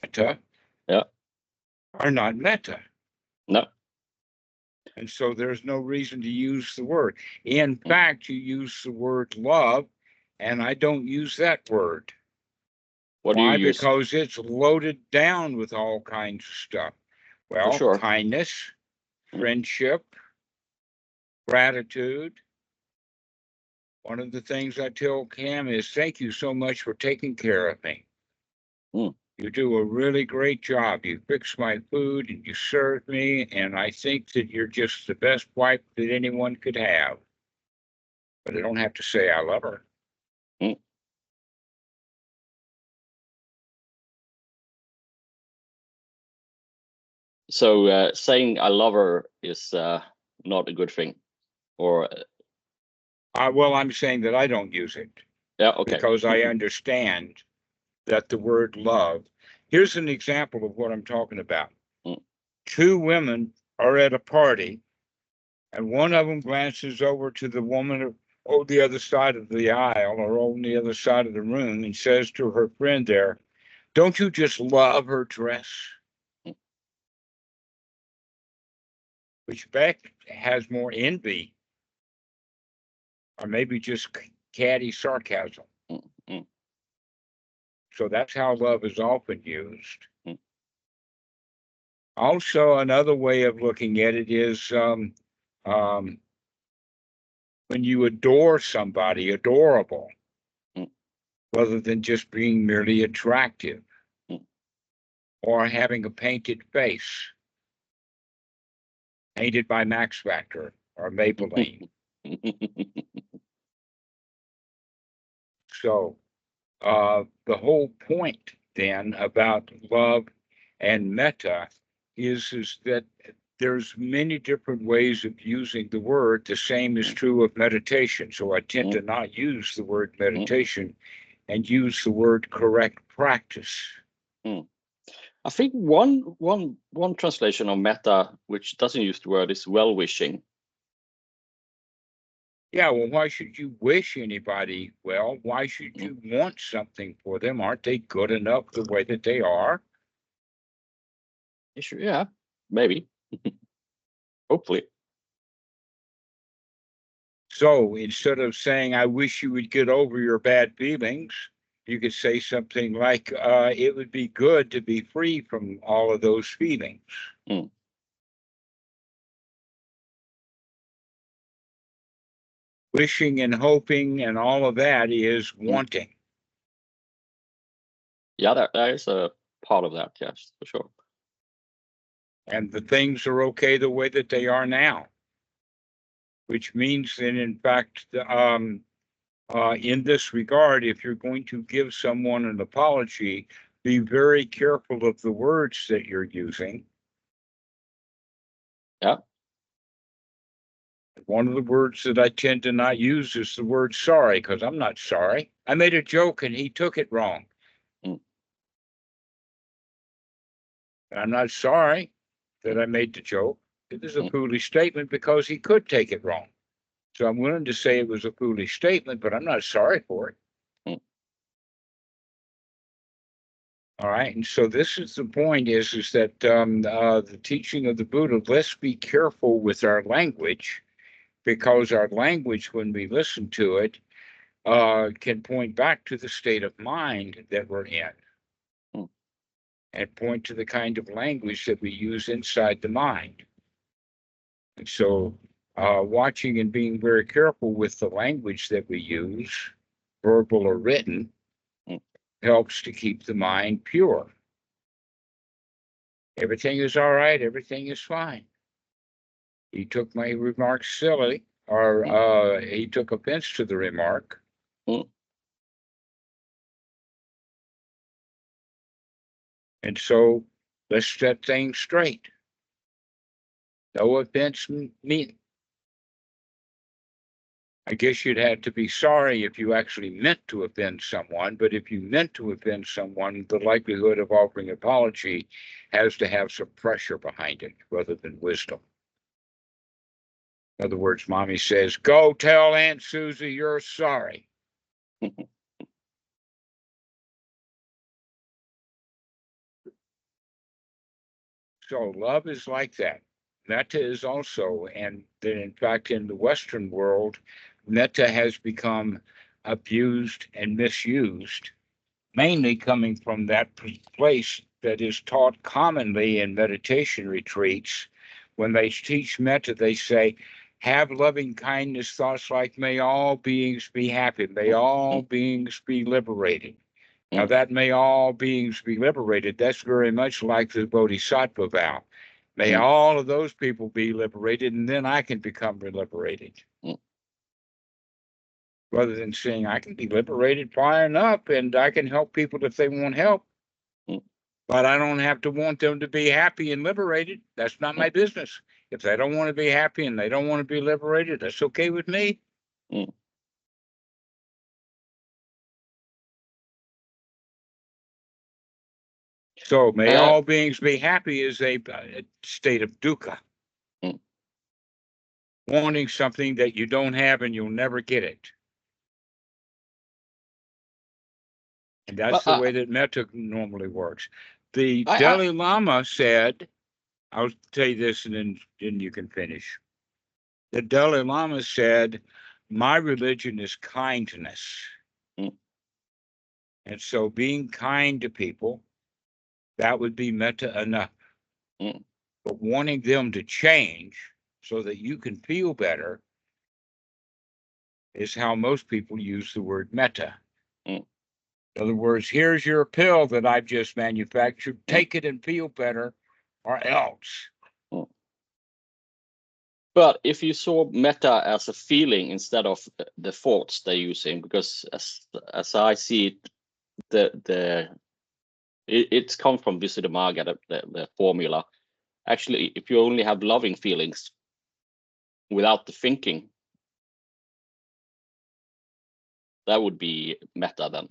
metta Yeah. are not metta. No. And so there's no reason to use the word. In fact, you use the word love, and I don't use that word. What Why? do you use? Because it's loaded down with all kinds of stuff. Well, sure. kindness, friendship, gratitude. One of the things I tell Cam is, thank you so much for taking care of me. You do a really great job. You fix my food and you serve me, and I think that you're just the best wife that anyone could have. But I don't have to say I love her. So saying I love her is not a good thing, or well, I'm saying that I don't use it. Yeah, okay. Because I understand that the word love. Here's an example of what I'm talking about. Two women are at a party, and one of them glances over to the woman on the other side of the aisle or on the other side of the room and says to her friend there, "Don't you just love her dress?" Which Beck has more envy, or maybe just catty sarcasm. So that's how love is often used. Also, another way of looking at it is when you adore somebody, adorable, rather than just being merely attractive or having a painted face, painted by Max Factor or Maybelline. So the whole point then about love and metta is that there's many different ways of using the word. The same is true of meditation. So I tend to not use the word meditation and use the word correct practice. I think one translation of metta, which doesn't use the word, is well-wishing. Yeah, well, why should you wish anybody well? Why should you want something for them? Aren't they good enough the way that they are? Yeah, maybe. Hopefully. So instead of saying, I wish you would get over your bad feelings, you could say something like, it would be good to be free from all of those feelings. Wishing and hoping and all of that is wanting. Yeah, that is a part of that, yes, for sure. And the things are okay the way that they are now, which means that, in fact, in this regard, if you're going to give someone an apology, be very careful of the words that you're using. Yeah. One of the words that I tend to not use is the word sorry, because I'm not sorry. I made a joke and he took it wrong. I'm not sorry that I made the joke. It is a foolish statement because he could take it wrong. So I'm willing to say it was a foolish statement, but I'm not sorry for it. All right. And so this is the point is that the teaching of the Buddha, let's be careful with our language, because our language, when we listen to it, can point back to the state of mind that we're in and point to the kind of language that we use inside the mind. And so watching and being very careful with the language that we use, verbal or written, helps to keep the mind pure. Everything is all right. Everything is fine. He took my remark silly, or he took offense to the remark. And so let's set things straight. No offense mean. I guess you'd have to be sorry if you actually meant to offend someone, but if you meant to offend someone, the likelihood of offering apology has to have some pressure behind it rather than wisdom. In other words, Mommy says, go tell Aunt Susie you're sorry. So love is like that. Metta is also, and then in fact, in the Western world, metta has become abused and misused, mainly coming from that place that is taught commonly in meditation retreats. When they teach metta, they say, have loving kindness thoughts like, may all beings be happy, may all beings be liberated. Now, that may all beings be liberated, that's very much like the Bodhisattva vow. May all of those people be liberated, and then I can become liberated. Rather than saying, I can be liberated fine enough, and I can help people if they want help. But I don't have to want them to be happy and liberated. That's not my business. If they don't want to be happy and they don't want to be liberated, that's okay with me. So may all beings be happy is a state of dukkha. Wanting something that you don't have and you'll never get it. And that's the way that metta normally works. The Dalai Lama said, I'll tell you this and then you can finish. The Dalai Lama said, my religion is kindness. And so being kind to people, that would be metta enough. But wanting them to change so that you can feel better is how most people use the word metta. In other words, here's your pill that I've just manufactured. Take it and feel better, or else. But if you saw metta as a feeling instead of the thoughts they're using, because as I see it, it's come from Visuddhimagga, the formula. Actually, if you only have loving feelings without the thinking, that would be metta then.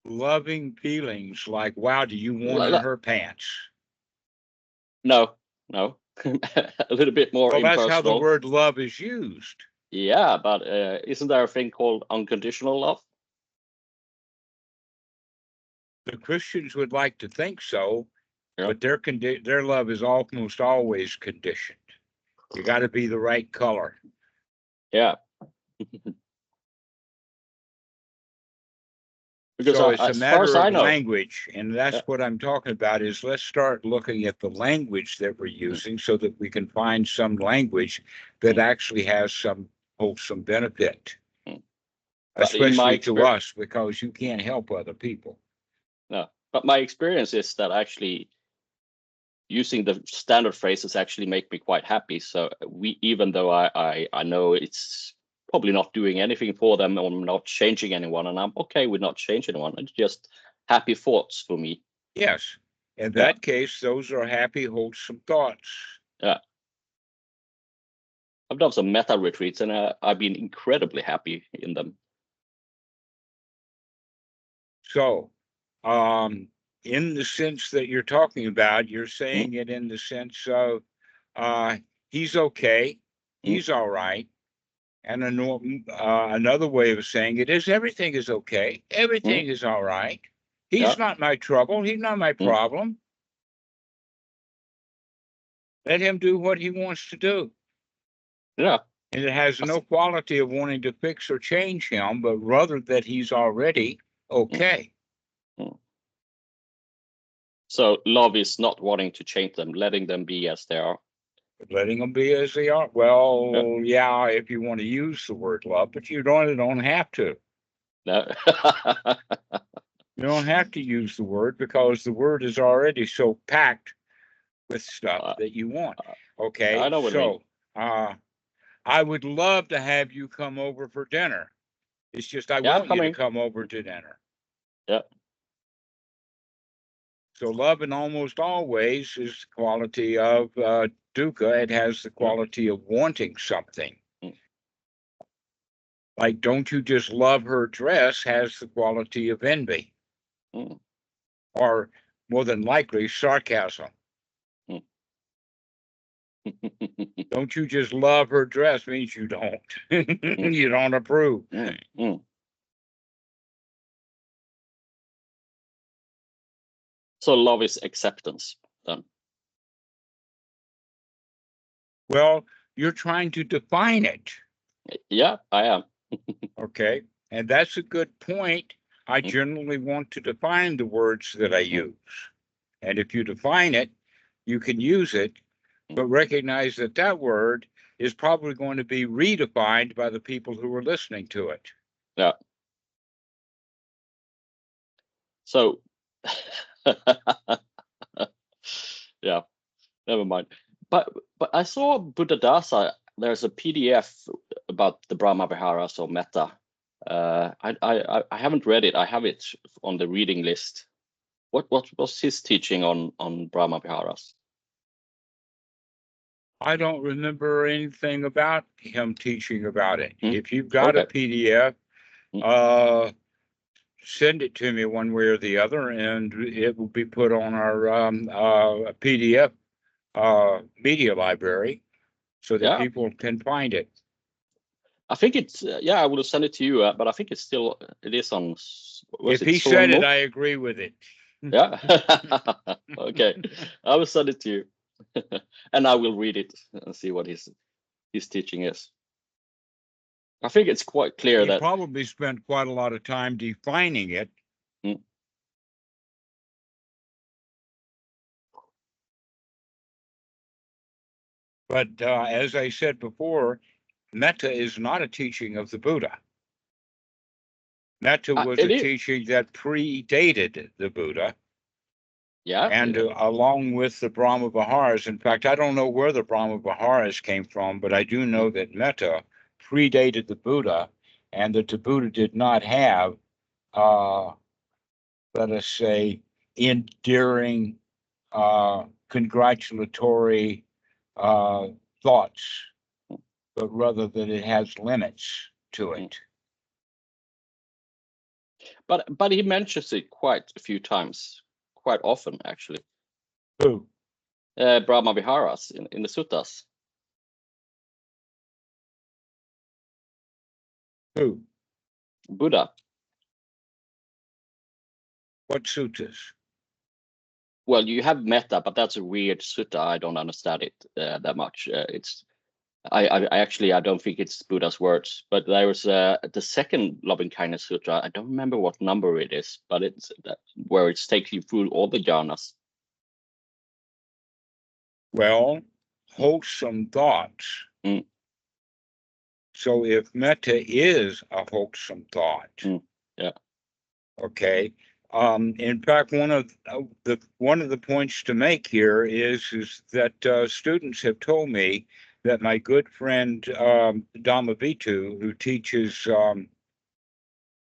Loving feelings like, wow, do you want her pants? No. A little bit more impersonal. That's how the word love is used. Yeah, but isn't there a thing called unconditional love? The Christians would like to think so, but their love is almost always conditioned. You got to be the right color. Yeah. Because so it's a matter of language, and that's what I'm talking about is let's start looking at the language that we're using so that we can find some language that actually has some wholesome benefit, especially to us, because you can't help other people. No, but my experience is that actually using the standard phrases actually make me quite happy. So even though I know it's probably not doing anything for them or not changing anyone, and I'm okay with not changing anyone. It's just happy thoughts for me. Yes. In that case, those are happy, wholesome thoughts. Yeah. I've done some metta retreats and I've been incredibly happy in them. So, in the sense that you're talking about, you're saying it in the sense of he's okay, he's all right. And another way of saying it is everything is okay. Everything is all right. He's not my trouble. He's not my problem. Let him do what he wants to do. Yeah. And it has no quality of wanting to fix or change him, but rather that he's already okay. So love is not wanting to change them, letting them be as they are. Letting them be as they are. Well, yeah, if you want to use the word love, but you don't have to. No. You don't have to use the word because the word is already so packed with stuff that you want. Okay, I know what so I would love to have you come over for dinner. It's just I want you to come over to dinner. Yeah. So love in almost always is the quality of dukkha. It has the quality of wanting something. Like, don't you just love her dress has the quality of envy. Or more than likely, sarcasm. Don't you just love her dress means you don't. You don't approve. So love is acceptance then. Well, you're trying to define it. Yeah, I am. Okay. And that's a good point. I generally want to define the words that I use. And if you define it, you can use it, but recognize that that word is probably going to be redefined by the people who are listening to it. Yeah. So, yeah, never mind. But I saw Buddhadasa. There's a PDF about the Brahma Viharas or Metta. I haven't read it. I have it on the reading list. What was his teaching on Brahma Viharas? I don't remember anything about him teaching about it. If you've got a PDF, send it to me one way or the other, and it will be put on our PDF media library so that people can find it. I think it's I would have sent it to you, but I think it is on. If he said it, I agree with it. Yeah. Okay, I will send it to you, and I will read it and see what his teaching is. I think it's quite clear that he probably spent quite a lot of time defining it. But as I said before, metta is not a teaching of the Buddha. Metta was a teaching that predated the Buddha. Yeah. And along with the Brahma Viharas, in fact, I don't know where the Brahma Viharas came from, but I do know that metta predated the Buddha, and that the Buddha did not have, let us say, endearing, congratulatory thoughts, but rather that it has limits to it. But he mentions it quite a few times, quite often actually. Who? Brahma Viharas in the suttas. Who? Buddha. What suttas? Well, you have metta, but that's a weird sutta. I don't understand it that much. I actually don't think it's Buddha's words, but there was the second loving kindness sutra. I don't remember what number it is, but it's where it's taking you through all the jhanas. Well, wholesome thoughts. So if metta is a wholesome thought, okay. In fact, one of the points to make here is that students have told me that my good friend Dhammarato, who teaches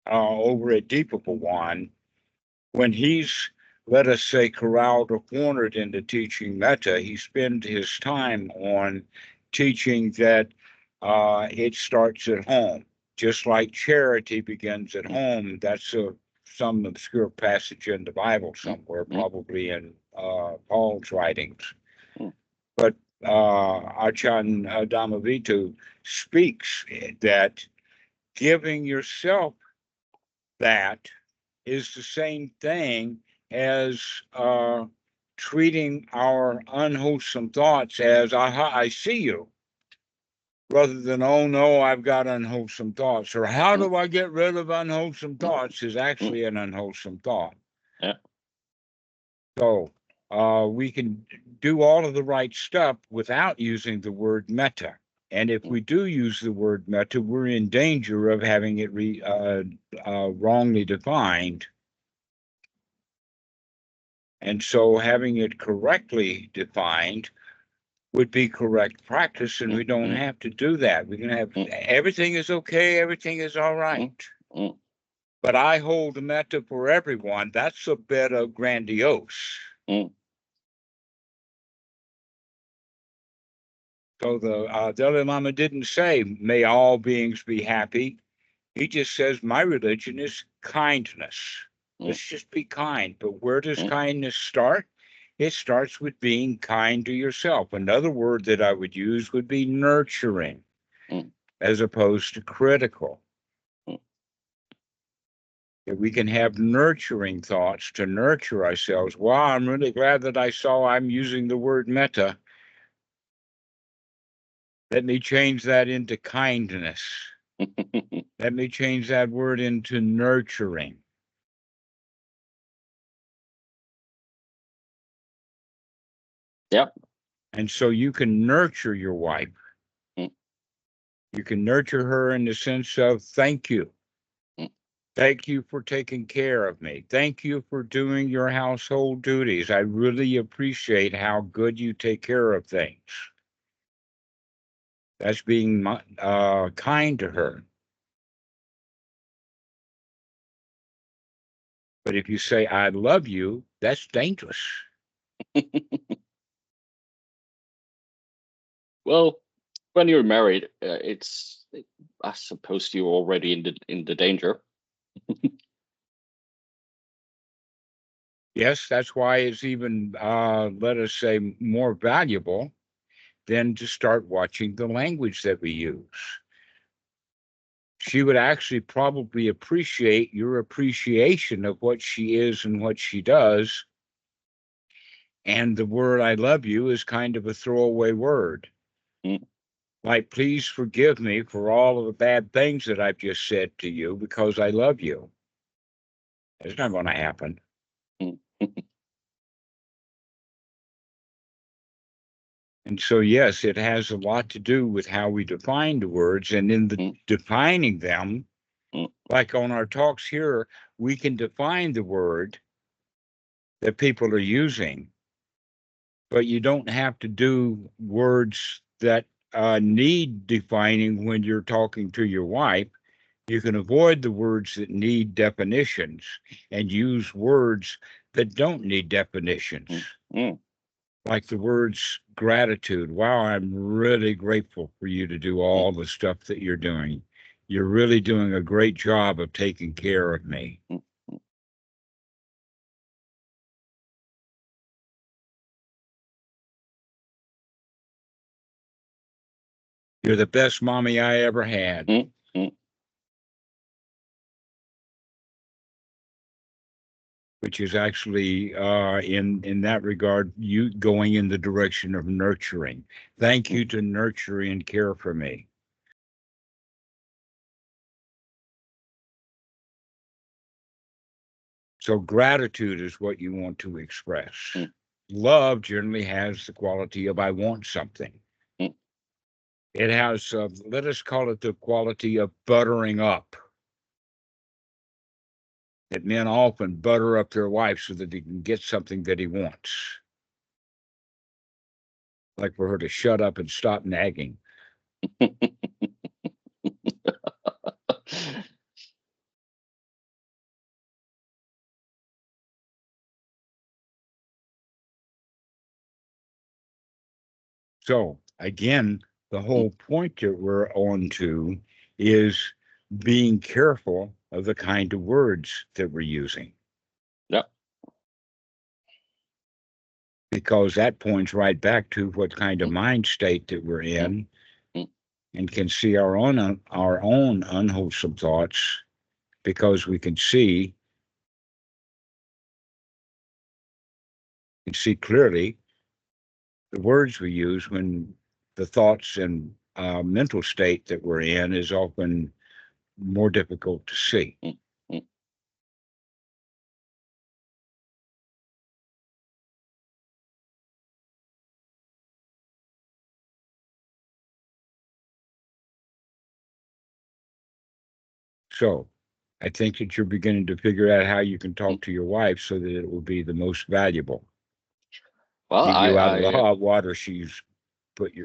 over at Deepapawan, when he's, let us say, corralled or cornered into teaching metta, he spends his time on teaching that it starts at home, just like charity begins at home. That's some obscure passage in the Bible somewhere, probably in Paul's writings. But Ajahn Dhammarato speaks that giving yourself that is the same thing as treating our unwholesome thoughts as, aha, I see you, rather than, oh no, I've got unwholesome thoughts, or how do I get rid of unwholesome thoughts is actually an unwholesome thought. Yeah. So we can do all of the right stuff without using the word metta. And if we do use the word metta, we're in danger of having it wrongly defined. And so having it correctly defined would be correct practice, and we don't have to do that. We can have everything is okay, everything is all right. But I hold metta for everyone. That's a bit of grandiose. So the Dalai Lama didn't say, may all beings be happy. He just says, my religion is kindness. Let's just be kind. But where does kindness start? It starts with being kind to yourself. Another word that I would use would be nurturing, as opposed to critical. That we can have nurturing thoughts to nurture ourselves. Wow, I'm really glad that I'm using the word metta. Let me change that into kindness. Let me change that word into nurturing. Yep. And so you can nurture your wife. You can nurture her in the sense of thank you. Thank you for taking care of me. Thank you for doing your household duties. I really appreciate how good you take care of things. That's being kind to her. But if you say, I love you, that's dangerous. Well, when you're married, I suppose you're already in the danger. Yes, that's why it's even, let us say, more valuable than to start watching the language that we use. She would actually probably appreciate your appreciation of what she is and what she does. And the word I love you is kind of a throwaway word. Like, please forgive me for all of the bad things that I've just said to you because I love you. It's not going to happen. And so, yes, it has a lot to do with how we define the words. And in the defining them, like on our talks here, we can define the word that people are using, but you don't have to do words that need defining when you're talking to your wife. You can avoid the words that need definitions and use words that don't need definitions. Like the words gratitude. Wow, I'm really grateful for you to do all the stuff that you're doing. You're really doing a great job of taking care of me. You're the best mommy I ever had. Which is actually, in that regard, you going in the direction of nurturing. Thank you to nurture and care for me. So gratitude is what you want to express. Love generally has the quality of I want something. It has, let us call it the quality of buttering up. That men often butter up their wife so that they can get something that he wants. Like for her to shut up and stop nagging. So again, the whole point that we're on to is being careful of the kind of words that we're using. Yep. Because that points right back to what kind of mind state that we're in, and can see our own unwholesome thoughts, because we can see clearly the words we use when the thoughts and mental state that we're in is often more difficult to see. So I think that you're beginning to figure out how you can talk to your wife so that it will be the most valuable. Well, Keep you out of the hot water she's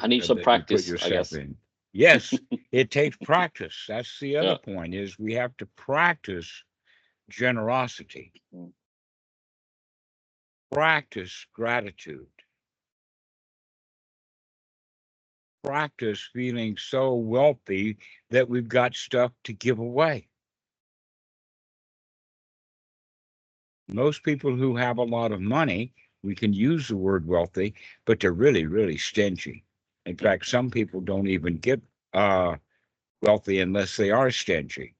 I need some that you put practice, I yourself guess. in. Yes, it takes practice. That's the other point, is we have to practice generosity. Practice gratitude. Practice feeling so wealthy that we've got stuff to give away. Most people who have a lot of money, we can use the word wealthy, but they're really, really stingy. In fact, some people don't even get wealthy unless they are stingy.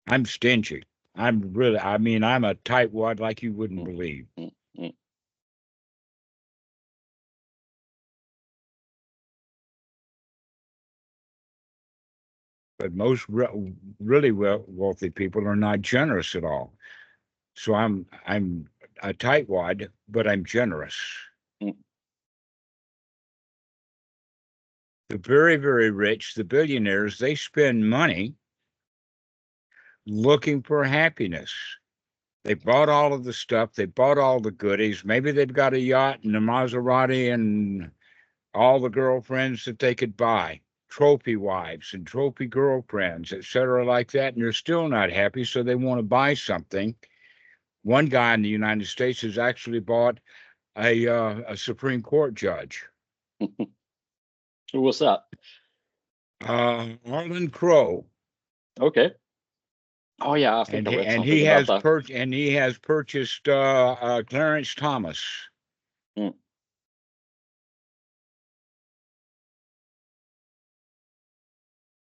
I'm stingy. I'm a tightwad like you wouldn't believe. But most really wealthy people are not generous at all. So I'm a tightwad, but I'm generous. The very, very rich, the billionaires, they spend money looking for happiness. They bought all of the stuff, they bought all the goodies. Maybe they've got a yacht and a Maserati and all the girlfriends that they could buy, trophy wives and trophy girlfriends, etc., like that, and they're still not happy, so they want to buy something. One guy in the United States has actually bought a Supreme Court judge. Who was that? Arlen Crow. Okay. Oh yeah, I think I read something about that. And he has purchased Clarence Thomas. Mm.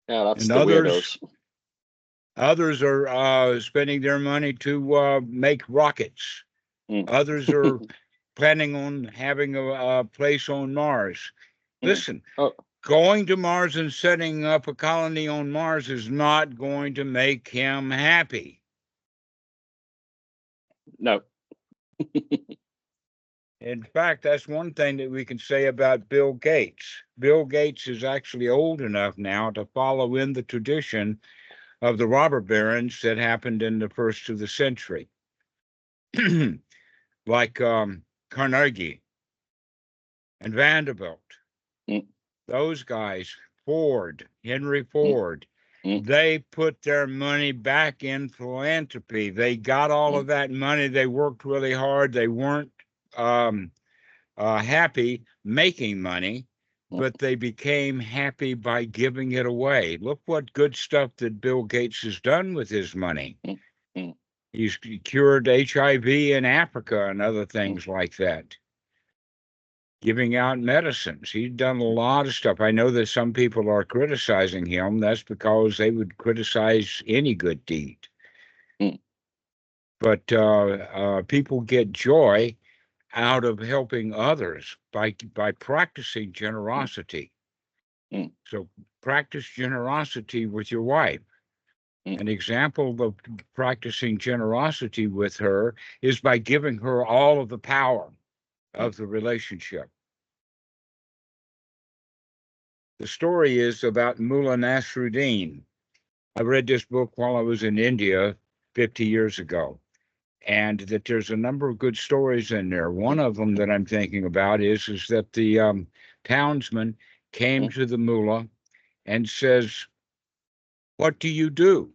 Yeah, that's And the weirdos. Others are spending their money to make rockets. Others are planning on having a place on Mars. Listen, going to Mars and setting up a colony on Mars is not going to make him happy. No. In fact, that's one thing that we can say about Bill Gates. Bill Gates is actually old enough now to follow in the tradition of the robber barons that happened in the first of the century. Like Carnegie and Vanderbilt. Those guys, Henry Ford, they put their money back in philanthropy. They got all of that money. They worked really hard. They weren't happy making money, but they became happy by giving it away. Look what good stuff that Bill Gates has done with his money. He's cured HIV in Africa and other things like that. Giving out medicines. He's done a lot of stuff. I know that some people are criticizing him. That's because they would criticize any good deed. But people get joy out of helping others by practicing generosity. So practice generosity with your wife. An example of practicing generosity with her is by giving her all of the power of the relationship. The story is about Mullah Nasruddin. I read this book while I was in India 50 years ago, and that there's a number of good stories in there. One of them that I'm thinking about is that the townsman came to the mullah and says, "What do you do?"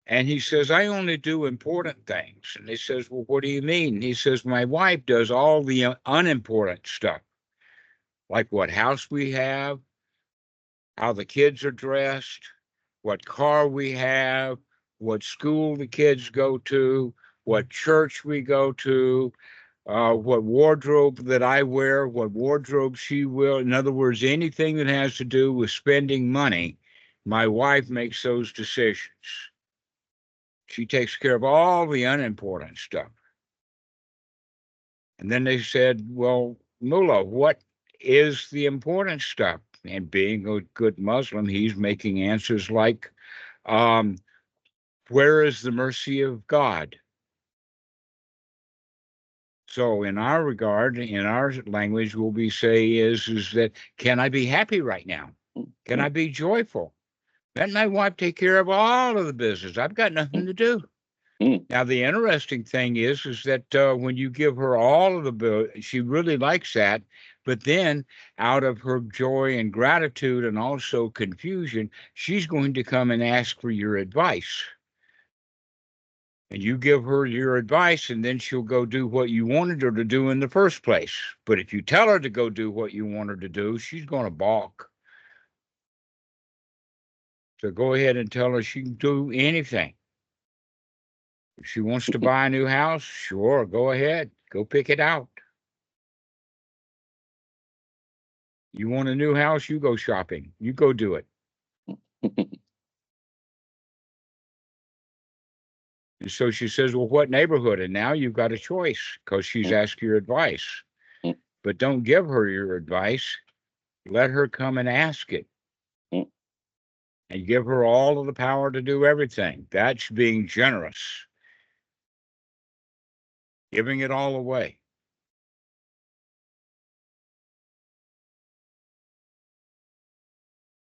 And he says, "I only do important things." And he says, "Well, what do you mean?" And he says, "My wife does all the unimportant stuff, like what house we have, how the kids are dressed, what car we have, what school the kids go to, what church we go to, what wardrobe that I wear, what wardrobe she will." In other words, anything that has to do with spending money, my wife makes those decisions. She takes care of all the unimportant stuff. And then they said, "Well, Mullah, what is the important stuff?" And being a good Muslim, he's making answers like, "Where is the mercy of God?" So in our regard, in our language, what we say is that, can I be happy right now? Can I be joyful? Let my wife take care of all of the business. I've got nothing to do. Now, the interesting thing is that when you give her all of the bill, she really likes that. But then, out of her joy and gratitude and also confusion, she's going to come and ask for your advice. And you give her your advice, and then she'll go do what you wanted her to do in the first place. But if you tell her to go do what you want her to do, she's going to balk. So go ahead and tell her she can do anything. If she wants to buy a new house, sure, go ahead. Go pick it out. You want a new house, you go shopping. You go do it. And so she says, well, what neighborhood? And now you've got a choice because she's asked your advice. But don't give her your advice. Let her come and ask it. And give her all of the power to do everything. That's being generous. Giving it all away.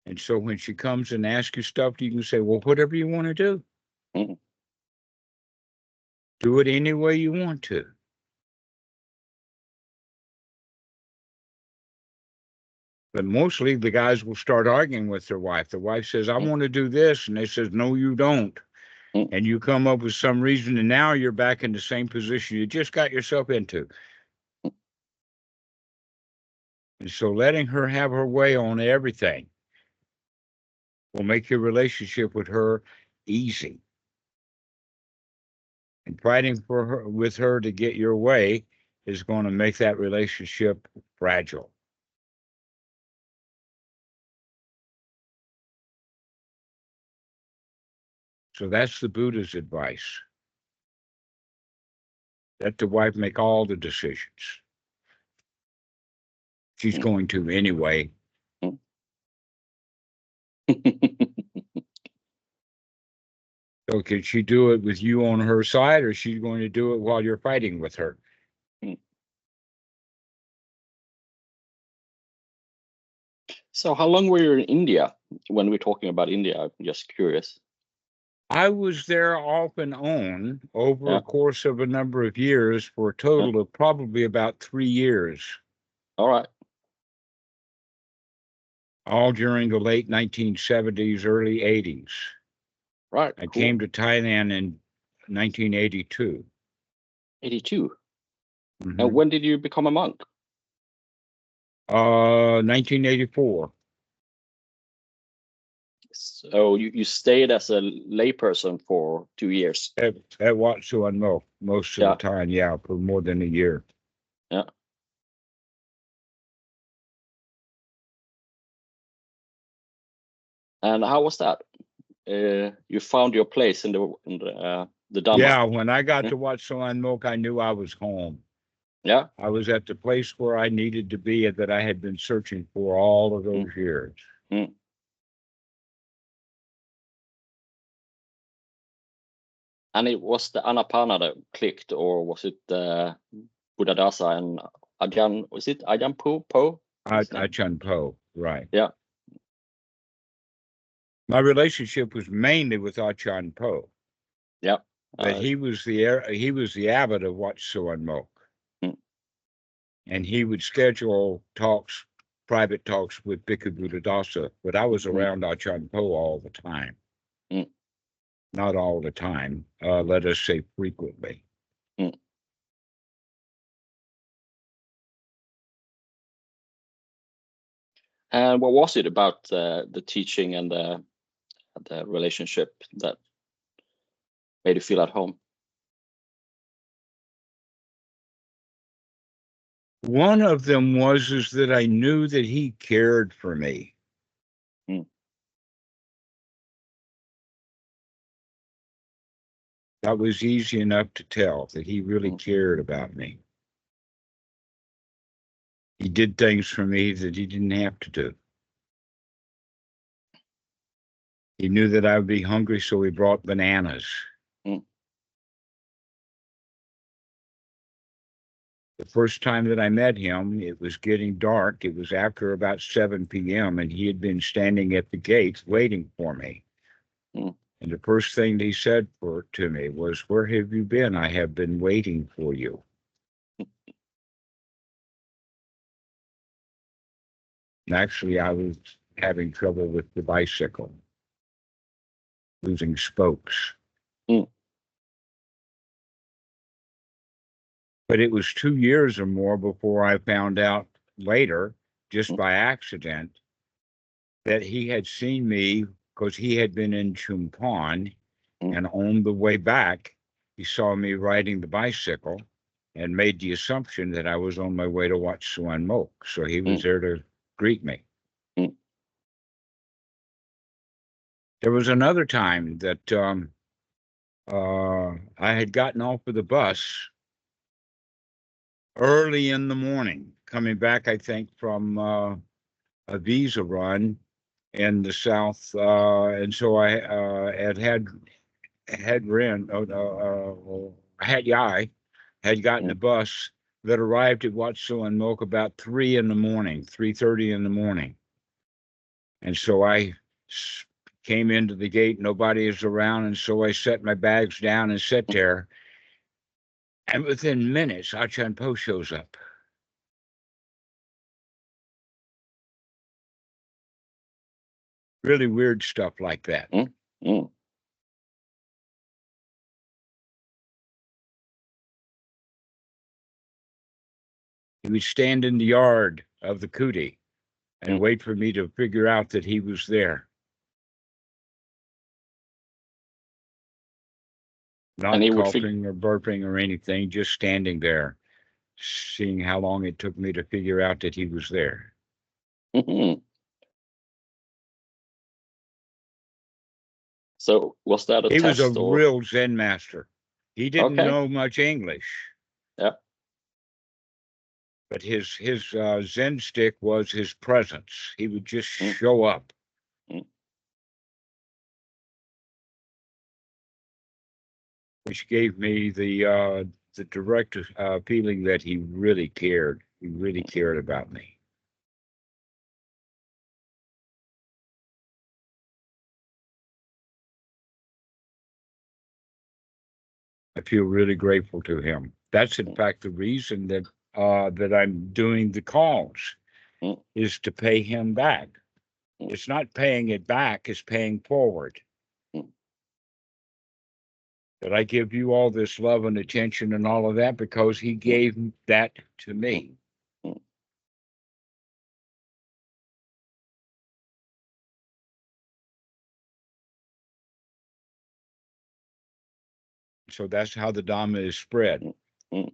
And so when she comes and asks you stuff, you can say, well, whatever you want to do. Do it any way you want to. But mostly the guys will start arguing with their wife. The wife says, I want to do this. And they says, no, you don't. And you come up with some reason, and now you're back in the same position you just got yourself into. And so letting her have her way on everything will make your relationship with her easy. And fighting for her with her to get your way is going to make that relationship fragile. So that's the Buddha's advice. Let the wife make all the decisions. She's going to anyway. So can she do it with you on her side, or she's going to do it while you're fighting with her? So how long were you in India when we're talking about India? I'm just curious. I was there off and on over a course of a number of years for a total of probably about 3 years. All right. All during the late 1970s, early 80s. Right. I came to Thailand in 1982. 82. And when did you become a monk? 1984. So you stayed as a layperson for 2 years. At Wat Suan Mo most of the time, for more than a year. Yeah. And how was that? You found your place in the Dhamma. Yeah, when I got to Wat Suan Mo, I knew I was home. Yeah. I was at the place where I needed to be and that I had been searching for all of those years. And it was the Anapana that clicked, or was it Buddhadasa and Ajahn? Was it Ajahn Po? Ajahn Po, right. Yeah. My relationship was mainly with Ajahn Po. Yeah. But he was the abbot of Wat Suan Mo. And he would schedule talks, private talks with Bhikkhu Buddhadasa, but I was around Ajahn Po all the time. Not all the time, let us say frequently. And what was it about the teaching and the relationship that made you feel at home? One of them is that I knew that he cared for me. That was easy enough to tell that he really cared about me. He did things for me that he didn't have to do. He knew that I would be hungry, so he brought bananas. The first time that I met him, it was getting dark. It was after about 7 p.m., and he had been standing at the gates waiting for me. And the first thing that he said to me was, "Where have you been? I have been waiting for you." And actually, I was having trouble with the bicycle, losing spokes. But it was 2 years or more before I found out later, just by accident, that he had seen me because he had been in Chumphon, and on the way back, he saw me riding the bicycle and made the assumption that I was on my way to Wat Suan Mo. So he was there to greet me. There was another time that I had gotten off of the bus early in the morning, coming back, I think, from a visa run in the south, and so I had ran had gotten a bus that arrived at Wat Suan Mok about 3 in the morning, 3:30 in the morning, and so I came into the gate. Nobody is around, and so I set my bags down and sat there. And within minutes, Achan Po shows up. Really weird stuff like that. Mm. He would stand in the yard of the kuti and wait for me to figure out that he was there. Not coughing or burping or anything, just standing there, seeing how long it took me to figure out that he was there. Mm-hmm. So was that a test? He was a or? real Zen master. He didn't know much English. Yeah. But his Zen stick was his presence. He would just show up. Which gave me the direct feeling that he really cared. He really cared about me. I feel really grateful to him. That's in fact the reason that that I'm doing the calls, is to pay him back. It's not paying it back, it's paying forward. That I give you all this love and attention and all of that because he gave that to me. So that's how the Dhamma is spread.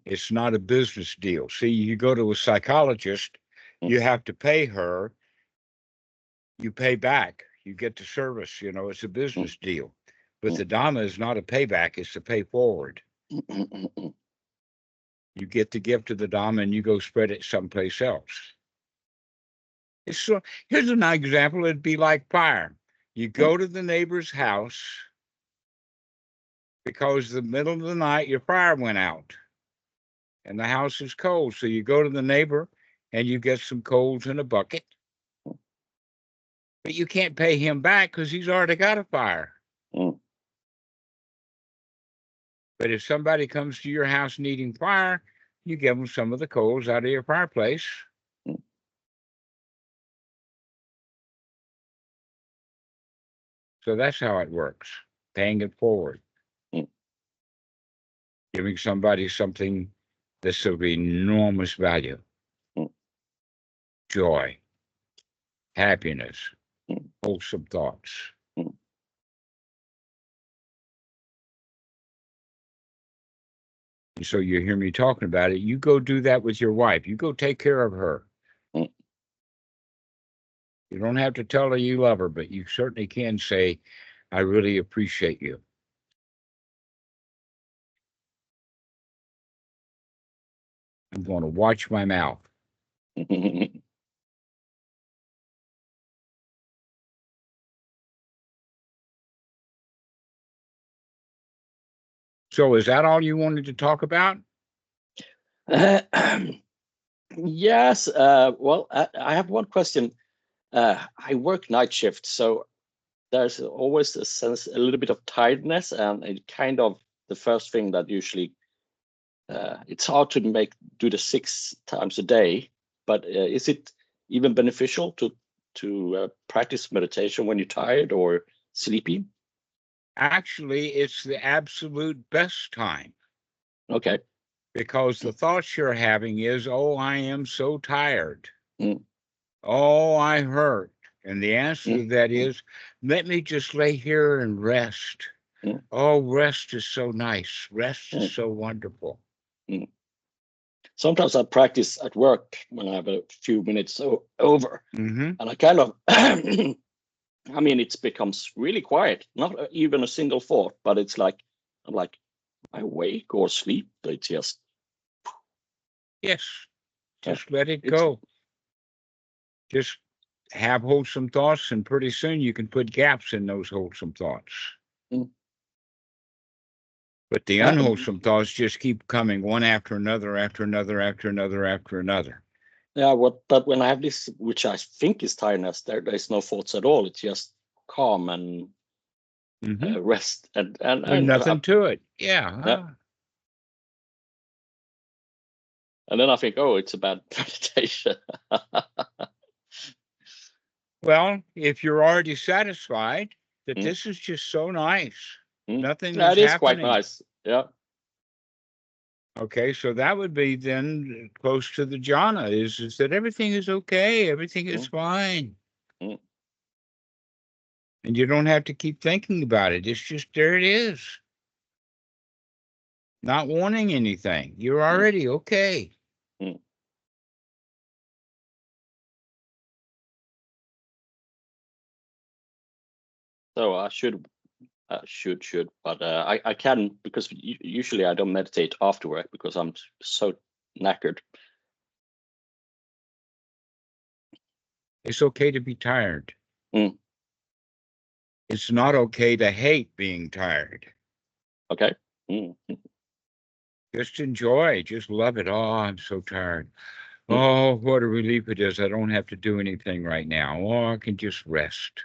It's not a business deal. See, you go to a psychologist, you have to pay her, you pay back, you get the service, it's a business deal. But the Dhamma is not a payback, it's a pay forward. You get the gift of the Dhamma and you go spread it someplace else. Here's an example. It'd be like fire. You go to the neighbor's house because the middle of the night your fire went out and the house is cold. So you go to the neighbor and you get some coals in a bucket. But you can't pay him back because he's already got a fire. But if somebody comes to your house needing fire, you give them some of the coals out of your fireplace. So that's how it works, paying it forward. Giving somebody something that's of enormous value. Joy, happiness, wholesome thoughts. And so you hear me talking about it. You go do that with your wife. You go take care of her. You don't have to tell her you love her, but you certainly can say, I really appreciate you. I'm going to watch my mouth. So is that all you wanted to talk about? Yes. Well, I have one question. I work night shift, so there's always a little bit of tiredness, and it kind of the first thing that usually it's hard to do the 6 times a day. But is it even beneficial to practice meditation when you're tired or sleepy? Actually, it's the absolute best time. Okay. Because the thoughts you're having is, oh, I am so tired. Oh, I hurt. And the answer to that is, let me just lay here and rest. Oh, rest is so nice. Rest is so wonderful. Sometimes I practice at work when I have a few minutes over. And I kind of, I mean, it becomes really quiet, not even a single thought, but it's like like I wake or sleep, they just just let it it's go. Just have wholesome thoughts, and pretty soon you can put gaps in those wholesome thoughts. Mm. But the unwholesome thoughts just keep coming one after another, after another, after another, after another. Yeah, but when I have this, which I think is tiredness, there's no thoughts at all. It's just calm and rest, and there's nothing to it. Yeah. And then I think, oh, it's a bad meditation. Well, if you're already satisfied that this is just so nice, nothing is it is happening. quite nice. Yeah. Okay, so that would be then close to the jhana, is that everything is okay, everything is fine. And you don't have to keep thinking about it. It's just there it is. Not wanting anything. You're already okay. So I should, but I can, because usually I don't meditate after work because I'm so knackered. It's okay to be tired. It's not okay to hate being tired. Okay. Just enjoy, just love it. Oh, I'm so tired. Oh, what a relief it is. I don't have to do anything right now. Oh, I can just rest.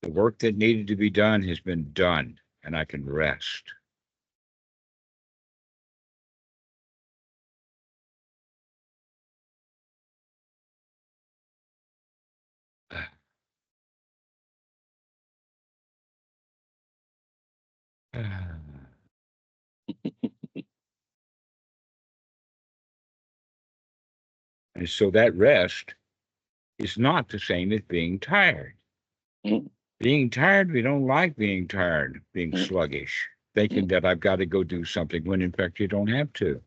The work that needed to be done has been done, and I can rest. And so that rest is not the same as being tired. Being tired, we don't like being tired, being sluggish, thinking that I've got to go do something when in fact you don't have to.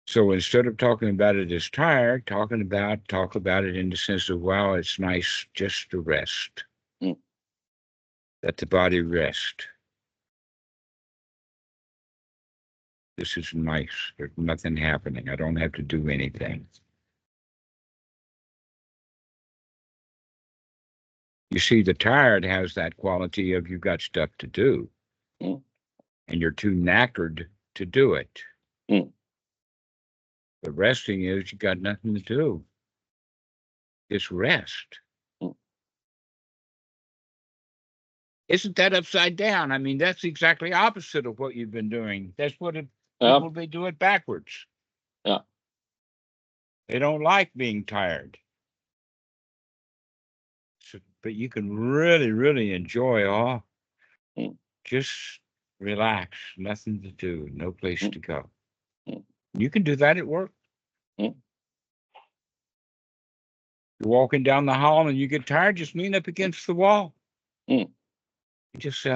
So instead of talking about it as tired, talk about it in the sense of, wow, it's nice just to rest. Let the body rest. This is nice. There's nothing happening. I don't have to do anything. You see, the tired has that quality of you've got stuff to do, and you're too knackered to do it. The resting is you got nothing to do. Just rest. Isn't that upside down? I mean, that's exactly opposite of what you've been doing. That's what people, they do it backwards. Yeah. They don't like being tired. So, but you can really, really enjoy just relax, nothing to do, no place to go. You can do that at work. You're walking down the hall and you get tired, just lean up against the wall. You just say,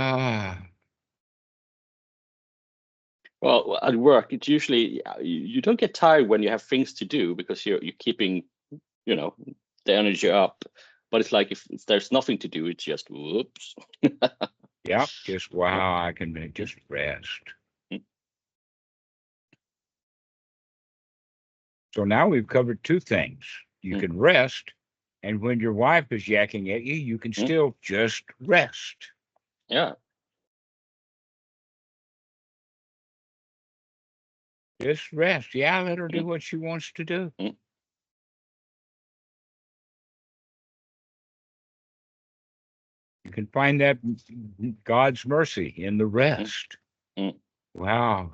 Well, at work, it's usually you don't get tired when you have things to do because you're keeping, the energy up. But it's like if there's nothing to do, it's just whoops. Yeah, just wow, I can just rest. So now we've covered two things. You can rest, and when your wife is yakking at you, you can still just rest. Yeah. Just rest. Yeah, let her do what she wants to do. You can find that God's mercy in the rest. Wow,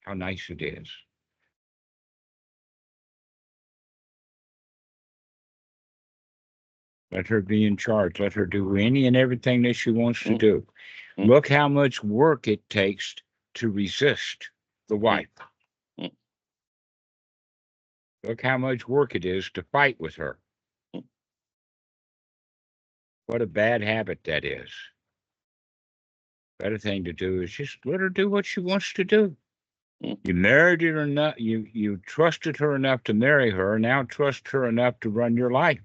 how nice it is. Let her be in charge. Let her do any and everything that she wants to do. Look how much work it takes to resist the wife. Look how much work it is to fight with her. What a bad habit that is. Better thing to do is just let her do what she wants to do. You married her enough, you trusted her enough to marry her, now trust her enough to run your life.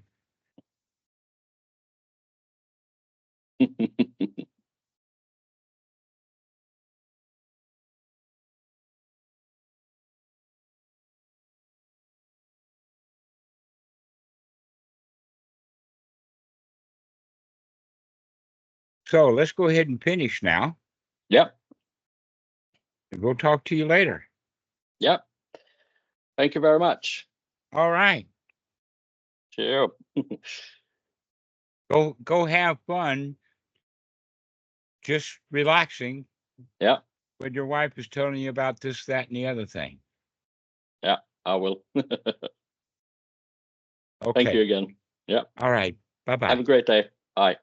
So let's go ahead and finish now. Yep. And we'll talk to you later. Yep. Thank you very much. All right. Cheers. Go have fun. Just relaxing. Yeah. When your wife is telling you about this, that, and the other thing. Yeah, I will. Okay. Thank you again. Yeah. All right. Bye-bye. Have a great day. Bye.